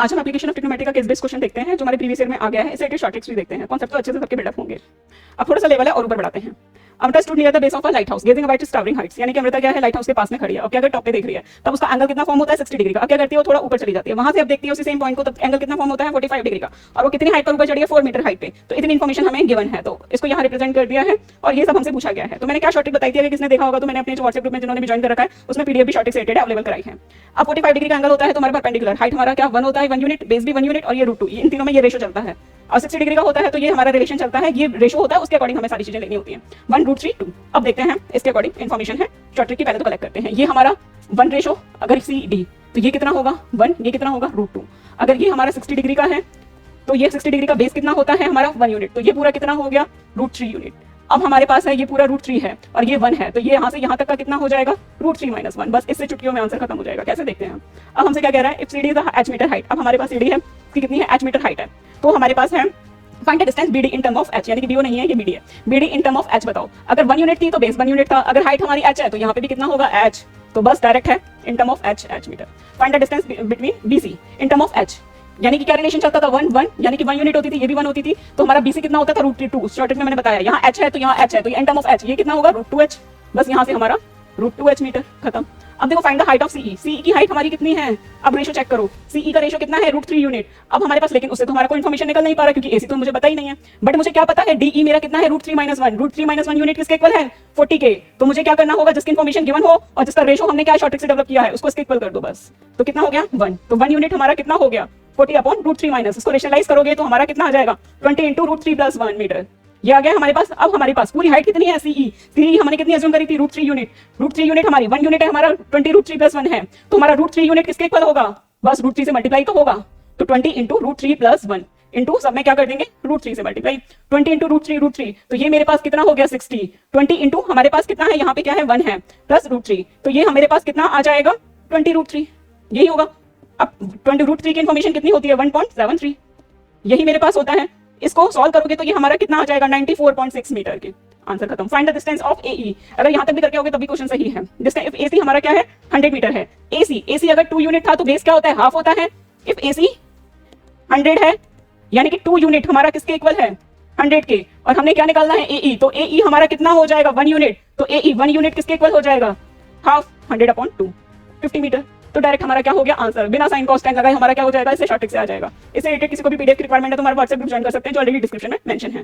आज हम application of trigonometry का केस बेस्ड क्वेश्चन देखते हैं जो हमारे प्रीवियस ईयर में आ गया है। इसे शॉर्ट ट्रिक्स भी देखते हैं, कॉन्सेप्ट तो अच्छे से सबके बिल्डअप होंगे। अब थोड़ा सा लेवल है और ऊपर बढ़ाते हैं। Amrita stood near the base of a lighthouse gazing about its towering heights, यानी कि अमृता क्या है, लाइट हाउस के पास में खड़ी है और क्या अगर टॉप पे देख रही है तब उसका एंगल कितना फॉर्म होता है 60 डिग्री का। अब क्या करती है वो थोड़ा ऊपर चली जाती है, वहां से अब देखती है उसी सेम पॉइंट को, तब एंगल कितना फॉर्म होता है 45 डिग्री का। और वो कितनी हाइट पर ऊपर चढ़ी है 4 मीटर हाइट पे। तो इतनी इन्फॉर्मेशन हमें गिवन है, तो इसको यहाँ रिप्रेजेंट कर दिया है और ये सब हमसे पूछा गया है। तो मैंने क्या शॉर्ट ट्रिक बताई थी, अगर किसने देखा होगा तो मैंने अपने जो व्हाट्सएप ग्रुप में जिन्होंने भी ज्वाइन कर रखा है उसमें पीडीएफ भी शॉर्ट ट्रिक से रिलेटेड अवेलेबल कराई है। अब 45 डिग्री का एंगल होता है तो हमारा परपेंडिकुलर हाइट हमारा क्या 1 होता है 1 यूनिट, बेस भी 1 यूनिट और ये √2, इन तीनों में ये रेशो चलता है। और 60 डिग्री का होता है तो ये हमारा रिलेशन चलता है, ये रेशो होता है, उसके अकॉर्डिंग हमें सारी चीजें लेनी होती है 1 √3 2। अब देखते हैं इसके अकॉर्डिंग इन्फॉर्मेशन है, शॉर्ट ट्रिक की पहले तो कलेक्ट करते हैं। ये हमारा 1 रेशो अगर CD तो ये कितना होगा 1, ये कितना होगा √2। अगर ये हमारा 60 डिग्री का है तो ये 60 डिग्री का बेस कितना होता है हमारा 1 यूनिट, तो ये पूरा कितना हो गया √3 यूनिट। अब हमारे पास है ये पूरा √3 है और ये 1 है, तो ये यहाँ से यहाँ तक का कितना हो जाएगा √3 - 1। बस इससे चुटकियों में आंसर खत्म हो जाएगा। कैसे देखते हैं अब हमसे क्या कह रहा है, if CD is the h metre height. अब हमारे पास CD है, इसकी कितनी है h मीटर हाइट है, तो हमारे पास है find the distance BD in term of h, यानी कि DO नहीं है ये BD है। BD in term of h बताओ, अगर 1 यूनिट थी तो बेस 1 यूनिट था, अगर हाइट हमारी h है तो यहाँ पे भी कितना होगा h, तो बस डायरेक्ट है इन टर्म ऑफ h मीटर। Find the distance between BC in term of h, यानी कि क्या रिलेशन चलता था 1 1, यानी कि 1 यूनिट होती थी, ये भी 1 होती थी, तो हमारा BC कितना होता था √2। शॉर्ट ट्रिक में मैंने बताया यहाँ h है तो यहाँ h है, तो ये इन टर्म ऑफ h ये कितना होगा √2h, बस यहाँ से हमारा √2h मीटर खत्म। अब देखो find the height of CE, CE की हाइट हमारी कितनी है, अब रेशो चेक करो, CE का रेशो कितना है √3 यूनिट। अब हमारे पास लेकिन उससे तो हमारा कोई इन्फॉर्मेशन निकल नहीं पा रहा क्योंकि AC तो मुझे पता ही नहीं है, बट मुझे क्या पता है DE मेरा कितना है √3 - 1, √3 - 1 यूनिट किसके इक्वल है 40 के। तो मुझे क्या करना होगा, जिसकी इन्फॉर्मेशन गिवन हो और जिसका रेशो हमने क्या शॉर्ट ट्रिक से डेवलप किया है उसको इसके इक्वल कर दो बस। तो कितना हो गया 1, तो 1 यूनिट हमारा कितना हो गया 40/√3 इसको रेशनलाइज करोगे तो हमारा कितना आ जाएगा 20 × √3 + 1 मीटर, ये आ गया हमारे पास। अब हमारे पास पूरी हाइट कितनी है CE हमने कितनी अज्यूम करी थी √3 यूनिट, √3 यूनिट हमारी 1 यूनिट है हमारा 20 √3 + 1 है, तो हमारा √3 यूनिट किसके इक्वल होगा, बस √3 से मल्टीप्लाई तो होगा, तो 20 × √3 + 1 इंटू सब में क्या कर देंगे √3 से मल्टीप्लाई, 20 × √3 तो ये मेरे पास कितना हो गया 60, 20 इंटू हमारे पास कितना है यहाँ पे क्या है 1 है प्लस √3, तो ये हमारे पास कितना आ जाएगा 20 √3, यही होगा। अब 20 √3 की इन्फॉर्मेशन कितनी होती है 1.73, यही मेरे पास होता है। इसको सॉल्व करोगे तो ये हमारा कितना आ जाएगा 94.6 मीटर के, आंसर खत्म। Find the distance of AE, अगर यहाँ तक भी करके होगे तब भी क्वेश्चन सही है। डिस्टेंस इफ AC हमारा क्या है 100 मीटर है, AC अगर 2 यूनिट था तो बेस क्या होता है हाफ होता है। इफ AC 100 है यानी कि 2 यूनिट हमारा किसके इक्वल है 100 के, और हमने क्या निकालना है AE, तो AE हमारा कितना हो जाएगा 1 यूनिट, तो AE 1 यूनिट किसके इक्वल हो जाएगा हाफ 100/2 50 मीटर। तो डायरेक्ट हमारा क्या हो गया आंसर, बिना साइन कॉस टाइम लगाए हमारा क्या हो जाएगा, इससे शॉर्ट ट्रिक से आ जाएगा। इससे रिलेटेड किसी को भी PDF की रिक्वायरमेंट है तो हमारा व्हाट्सएप ग्रुप ज्वाइन कर सकते हैं जो ऑलरेडी डिस्क्रिप्शन में मेंशन है।